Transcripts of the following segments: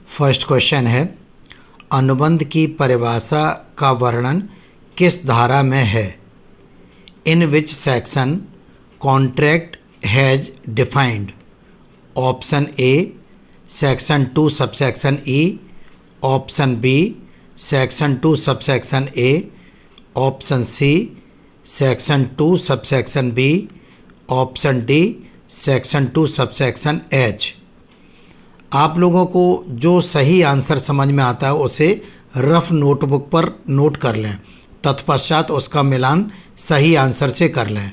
First question है, अनुबंध की परिभाषा का वर्णन किस धारा में है? In which section contract has defined? Option A section 2 subsection E, option B section 2 subsection A, option C section 2 subsection B, option D section 2 subsection H. आप लोगों को जो सही आंसर समझ में आता है उसे रफ नोटबुक पर नोट कर लें, तत्पश्चात उसका मिलान सही आंसर से कर लें।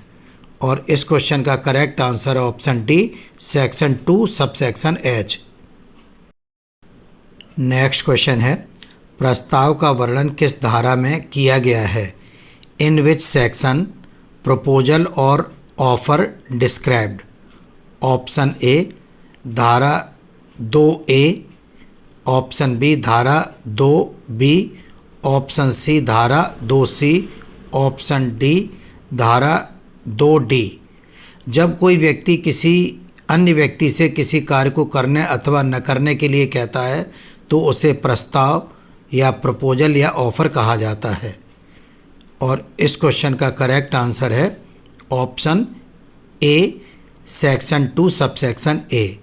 और इस क्वेश्चन का करेक्ट आंसर है option D section 2 subsection H. Next question है, प्रस्ताव का वर्णन किस धारा में किया गया है? इन विच सेक्शन प्रपोजल और ऑफर डिस्क्राइब्ड? ऑप्शन ए धारा 2A, ऑप्शन बी धारा 2B, ऑप्शन सी धारा 2C, ऑप्शन डी धारा 2D। जब कोई व्यक्ति किसी अन्य व्यक्ति से किसी कार्य को करने अथवा न करने के लिए कहता है तो उसे प्रस्ताव या प्रपोजल या ऑफर कहा जाता है। और इस क्वेश्चन का करेक्ट आंसर है option A section 2 subsection A.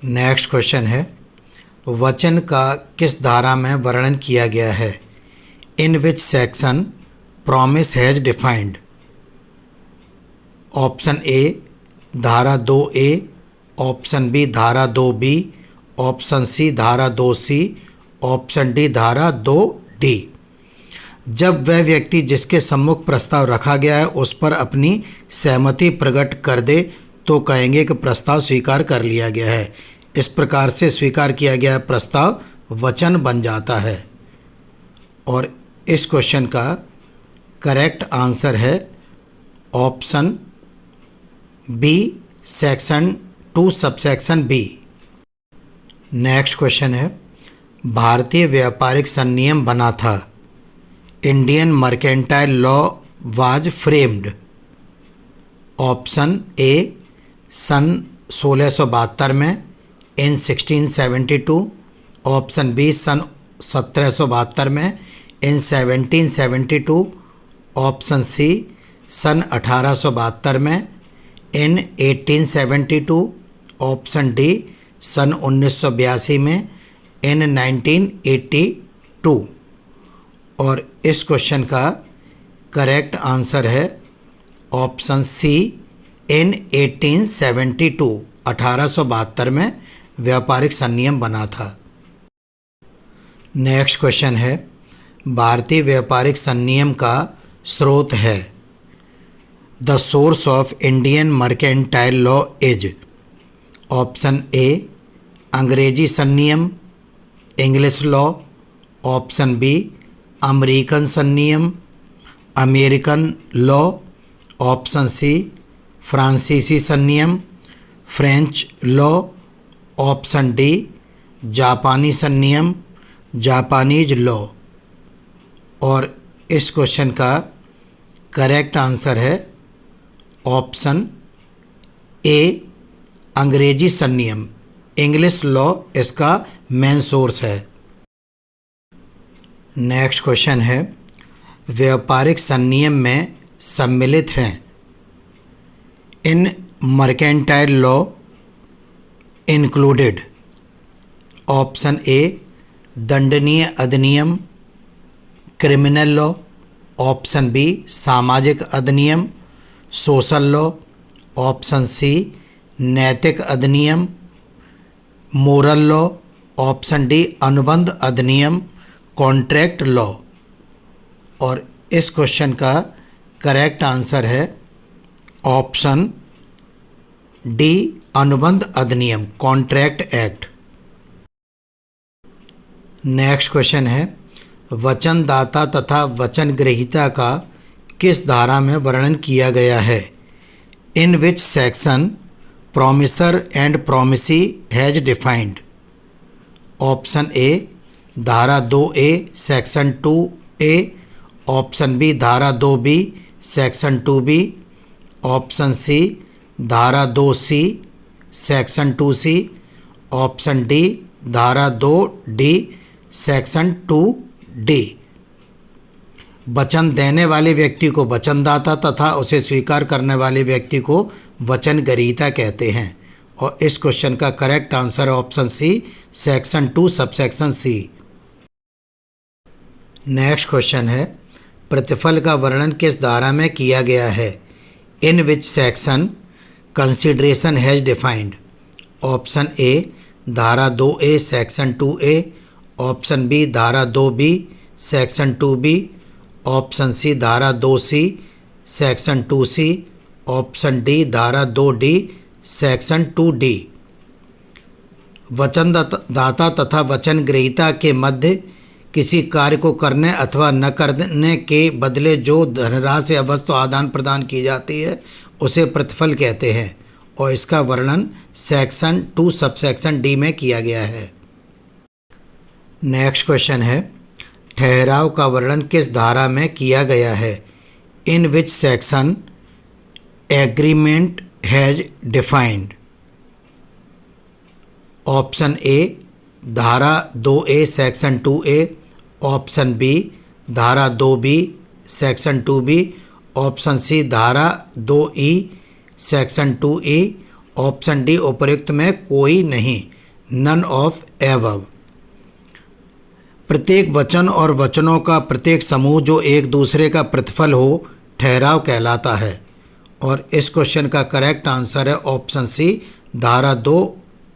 Next question है, वचन का किस धारा में वर्णन किया गया है? In which section promise has defined? Option A धारा 2A, ऑप्शन बी धारा 2B, ऑप्शन सी धारा 2C, ऑप्शन डी धारा 2D। जब वह व्यक्ति जिसके सम्मुख प्रस्ताव रखा गया है उस पर अपनी सहमति प्रकट कर दे तो कहेंगे कि प्रस्ताव स्वीकार कर लिया गया है। इस प्रकार से स्वीकार किया गया प्रस्ताव वचन बन जाता है। और इस क्वेश्चन का करेक्ट आंसर है option B section 2 subsection B. Next question है, भारतीय व्यापारिक संनियम बना था? Indian mercantile law was framed? Option A सन 1672 में, इन 1672, ऑप्शन बी सन 1772 में, इन 1772, ऑप्शन सी सन 1872 में, इन 1872, ऑप्शन डी सन 1982 में, इन 1982। और इस क्वेश्चन का करेक्ट आंसर है ऑप्शन सी इन 1872, 1872 में व्यापारिक संनियम बना था। नेक्स्ट क्वेश्चन है, भारतीय व्यापारिक संनियम का स्रोत है? The source of Indian mercantile law is? Option A अंग्रेजी संनियम English law, option B American संनियम अमेरिकन लॉ, ऑप्शन सी फ्रांसीसी संनियम फ्रेंच लॉ, ऑप्शन डी जापानी संनियम जापानीज लॉ। और इस क्वेश्चन का करेक्ट आंसर है ऑप्शन ए अंग्रेजी संनियम इंग्लिश लॉ इसका मेन सोर्स है। नेक्स्ट क्वेश्चन है, व्यापारिक संनियम में सम्मिलित हैं? In mercantile law included? Option A दंडनीय अधिनियम क्रिमिनल लॉ, ऑप्शन बी सामाजिक अधिनियम सोशल लॉ, ऑप्शन सी नैतिक अधिनियम मोरल लॉ, ऑप्शन डी अनुबंध अधिनियम कॉन्ट्रैक्ट लॉ। और इस क्वेश्चन का करेक्ट आंसर है ऑप्शन डी अनुबंध अधिनियम कॉन्ट्रैक्ट एक्ट। नेक्स्ट क्वेश्चन है, वचनदाता तथा वचन ग्रहीता का किस धारा में वर्णन किया गया है? In which section promisor and promisee has defined? Option A धारा 2A section 2A, option B धारा 2B section 2B, option C धारा 2C section 2C, option D धारा 2D सेक्शन 2D। वचन देने वाले व्यक्ति को वचनदाता तथा उसे स्वीकार करने वाले व्यक्ति को वचन ग्रहीता कहते हैं। और इस क्वेश्चन का करेक्ट आंसर है ऑप्शन सी सेक्शन 2 सबसेक्शन सी। नेक्स्ट क्वेश्चन है, प्रतिफल का वर्णन किस धारा में किया गया है? In which section consideration has defined? Option A धारा 2A section 2A, option B धारा 2B section 2B, option C धारा 2C section 2C, option D धारा 2D सेक्शन 2D। वचनदाता तथा वचन ग्रहीता के मध्य किसी कार्य को करने अथवा न करने के बदले जो धनराशि या वस्तु आदान प्रदान की जाती है उसे प्रतिफल कहते हैं। और इसका वर्णन सेक्शन 2 सबसेक्शन डी में किया गया है। नेक्स्ट क्वेश्चन है, ठहराव का वर्णन किस धारा में किया गया है? In which section agreement has defined? Option A धारा 2A section 2A, option B धारा 2B section 2B, option C धारा 2E section 2E, option D उपर्युक्त में कोई नहीं, नन ऑफ एबव। प्रत्येक वचन और वचनों का प्रत्येक समूह जो एक दूसरे का प्रतिफल हो ठहराव कहलाता है। और इस क्वेश्चन का करेक्ट आंसर है ऑप्शन सी धारा 2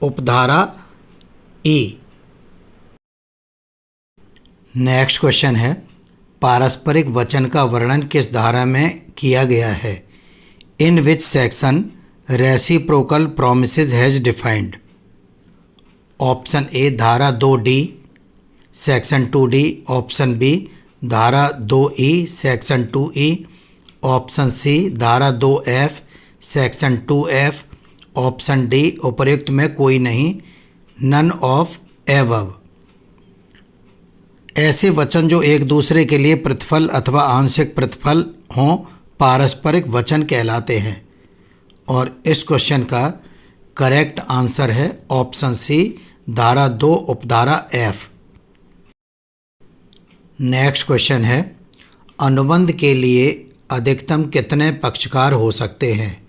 उपधारा ई। नेक्स्ट क्वेश्चन है, पारस्परिक वचन का वर्णन किस धारा में किया गया है? In which section reciprocal promises has defined? Option A धारा 2D section 2D, option B धारा 2E section 2E, option C धारा 2F section 2F, option D उपर्युक्त में कोई नहीं, नन ऑफ एबव। ऐसे वचन जो एक दूसरे के लिए प्रतिफल अथवा आंशिक प्रतिफल हों पारस्परिक वचन कहलाते हैं। और इस क्वेश्चन का करेक्ट आंसर है ऑप्शन सी धारा 2 उपधारा F। नेक्स्ट क्वेश्चन है, अनुबंध के लिए अधिकतम कितने पक्षकार हो सकते हैं?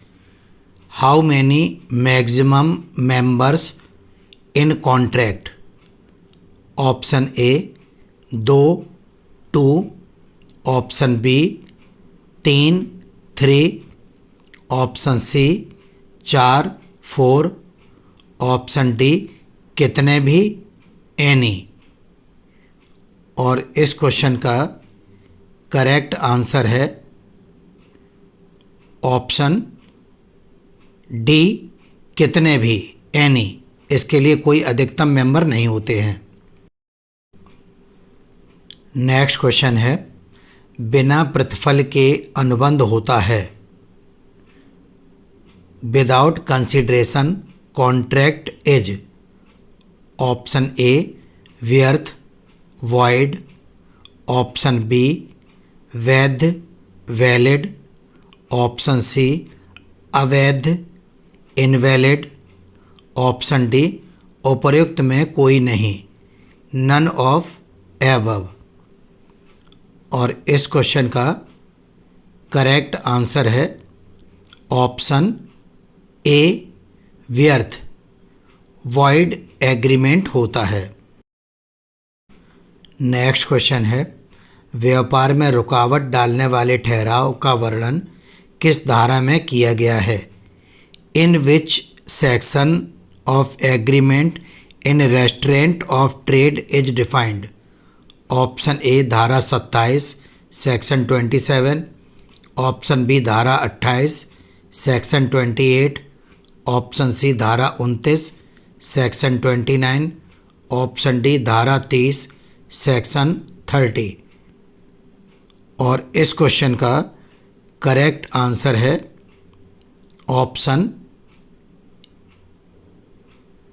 How many maximum members in contract? Option A 2 option B 3 option C 4 option D कितने भी एनी। और इस क्वेश्चन का करेक्ट आंसर है ऑप्शन डी कितने भी एनी। इसके लिए कोई अधिकतम मेंबर नहीं होते हैं। नेक्स्ट क्वेश्चन है, बिना प्रतिफल के अनुबंध होता है? Without consideration contract is? Option ए व्यर्थ वॉइड, ऑप्शन बी वैध वैलिड, ऑप्शन सी अवैध इनवैलिड, ऑप्शन डी उपर्युक्त में कोई नहीं, नन ऑफ एबव। और इस क्वेश्चन का करेक्ट आंसर है ऑप्शन ए व्यर्थ वॉइड एग्रीमेंट होता है। नेक्स्ट क्वेश्चन है, व्यापार में रुकावट डालने वाले ठहराव का वर्णन किस धारा में किया गया है? In which section of agreement in restraint of trade is defined? Option A धारा 27 सेक्शन 27, ऑप्शन बी धारा 28 सेक्शन 28, ऑप्शन सी धारा 29 सेक्शन 29, ऑप्शन डी धारा 30 सेक्शन 30। और इस क्वेश्चन का करेक्ट आंसर है ऑप्शन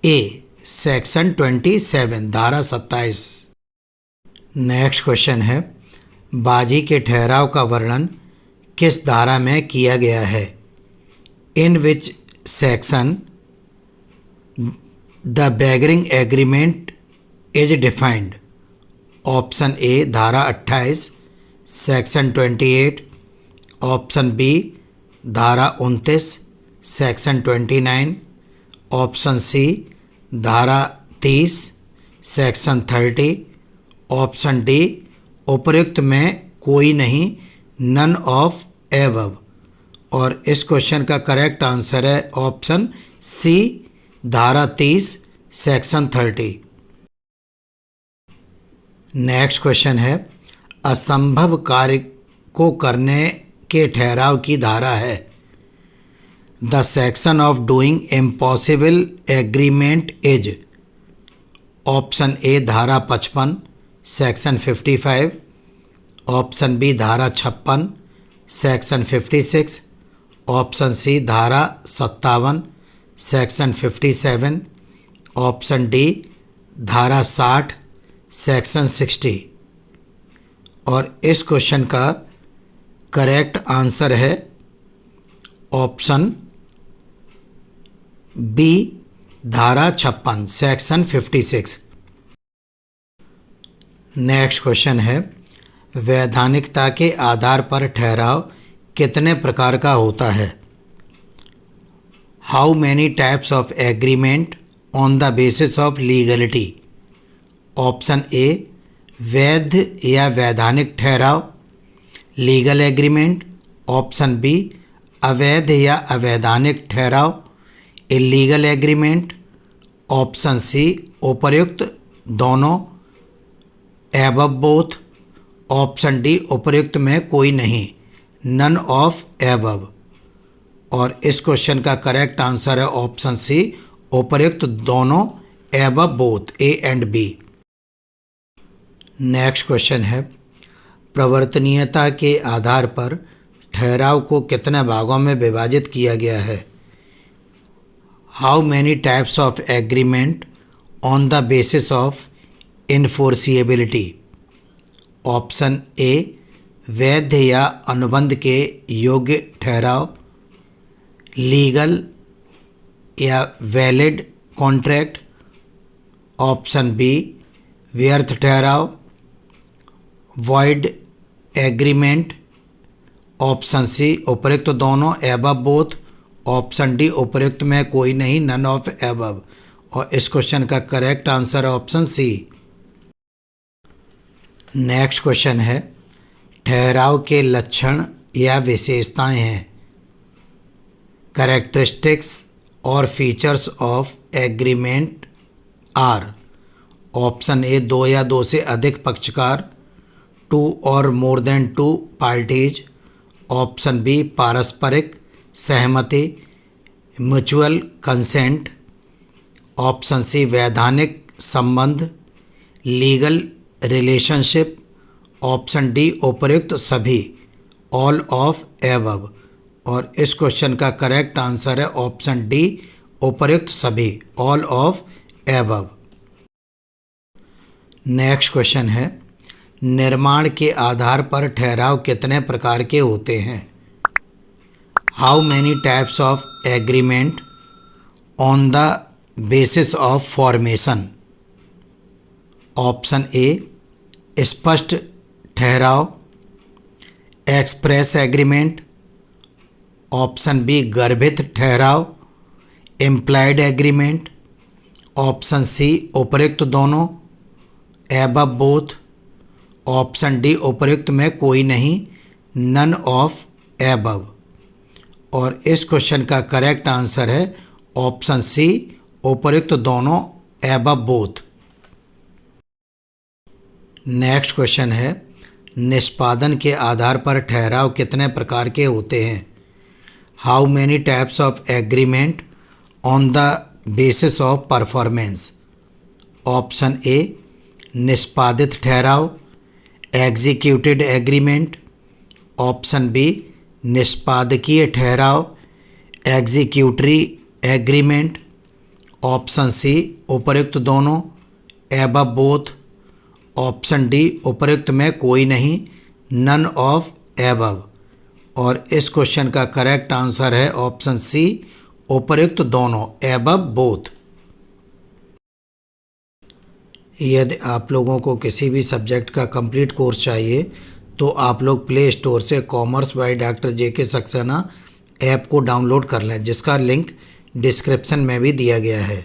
ए सेक्शन 27 धारा 27। नेक्स्ट क्वेश्चन है, बाजी के ठहराव का वर्णन किस धारा में किया गया है? In which section the wagering agreement is defined? Option A धारा 28 सेक्शन 28, ऑप्शन बी धारा 29 सेक्शन 29, ऑप्शन सी धारा 30 सेक्शन 30, ऑप्शन डी उपर्युक्त में कोई नहीं, नन ऑफ एबव। और इस क्वेश्चन का करेक्ट आंसर है ऑप्शन सी धारा 30 सेक्शन 30। नेक्स्ट क्वेश्चन है, असंभव कार्य को करने के ठहराव की धारा है। The section of doing impossible agreement is? Option A धारा 55 सेक्शन 55, ऑप्शन बी धारा 56 सेक्शन 56, ऑप्शन सी धारा 57 सेक्शन 57, ऑप्शन डी धारा 60 सेक्शन 60। और इस क्वेश्चन का करेक्ट आंसर है ऑप्शन बी धारा 56 सेक्शन 56। नेक्स्ट क्वेश्चन है, वैधानिकता के आधार पर ठहराव कितने प्रकार का होता है? How many types of agreement on the basis of legality? Option A वैध या वैधानिक ठहराव लीगल एग्रीमेंट, ऑप्शन बी अवैध या अवैधानिक ठहराव इलीगल एग्रीमेंट, ऑप्शन सी उपर्युक्त दोनों एबव बोथ, ऑप्शन डी उपर्युक्त में कोई नहीं, नन ऑफ एबव। और इस क्वेश्चन का करेक्ट आंसर है ऑप्शन सी उपर्युक्त दोनों above both, A and B. Next question है, प्रवर्तनीयता के आधार पर ठहराव को कितने भागों में विभाजित किया गया है? How many types of agreement on the basis of enforceability? Option A वैध या अनुबंध के योग्य ठहराव लीगल या वैलिड कॉन्ट्रैक्ट, ऑप्शन बी व्यर्थ ठहराव वॉइड एग्रीमेंट, ऑप्शन सी उपर्युक्त दोनों एबव बोथ, ऑप्शन डी उपर्युक्त में कोई नहीं, नन ऑफ एबव। और इस क्वेश्चन का करेक्ट आंसर है ऑप्शन सी। नेक्स्ट क्वेश्चन है, ठहराव के लक्षण या विशेषताएं हैं। कैरेक्टरिस्टिक्स और features of agreement are? Option A 2 या 2 से अधिक पक्षकार, 2 और more than 2 parties, option B पारस्परिक सहमति म्यूचुअल कंसेंट, ऑप्शन सी वैधानिक संबंध लीगल रिलेशनशिप, ऑप्शन डी उपर्युक्त सभी ऑल ऑफ एबव। और इस क्वेश्चन का करेक्ट आंसर है ऑप्शन डी उपर्युक्त सभी all of above. Next question है, निर्माण के आधार पर ठहराव कितने प्रकार के होते हैं? How many types of agreement on the basis of formation? Option A स्पष्ट ठहराव एक्सप्रेस एग्रीमेंट, ऑप्शन बी गर्भित ठहराव इम्प्लाइड एग्रीमेंट, ऑप्शन सी उपर्युक्त दोनों एबव बोथ, ऑप्शन डी उपर्युक्त में कोई नहीं, नन ऑफ एबव। और इस क्वेश्चन का करेक्ट आंसर है ऑप्शन सी उपर्युक्त दोनों एबव बोथ। नेक्स्ट क्वेश्चन है, निष्पादन के आधार पर ठहराव कितने प्रकार के होते हैं? How many types of agreement on the basis of performance? Option A निष्पादित ठहराव एग्जीक्यूटेड एग्रीमेंट, ऑप्शन बी निष्पादकीय ठहराव एग्जीक्यूटरी एग्रीमेंट, ऑप्शन सी उपर्युक्त दोनों एबव बोथ, ऑप्शन डी उपर्युक्त में कोई नहीं, नन ऑफ एबव। और इस क्वेश्चन का करेक्ट आंसर है ऑप्शन सी, उपर्युक्त दोनों, एबव बोथ। यदि आप लोगों को किसी भी सब्जेक्ट का कंप्लीट कोर्स चाहिए तो आप लोग प्ले स्टोर से commerce by doctor JK. Saxena app को डाउनलोड कर लें, जिसका लिंक डिस्क्रिप्शन में भी दिया गया है।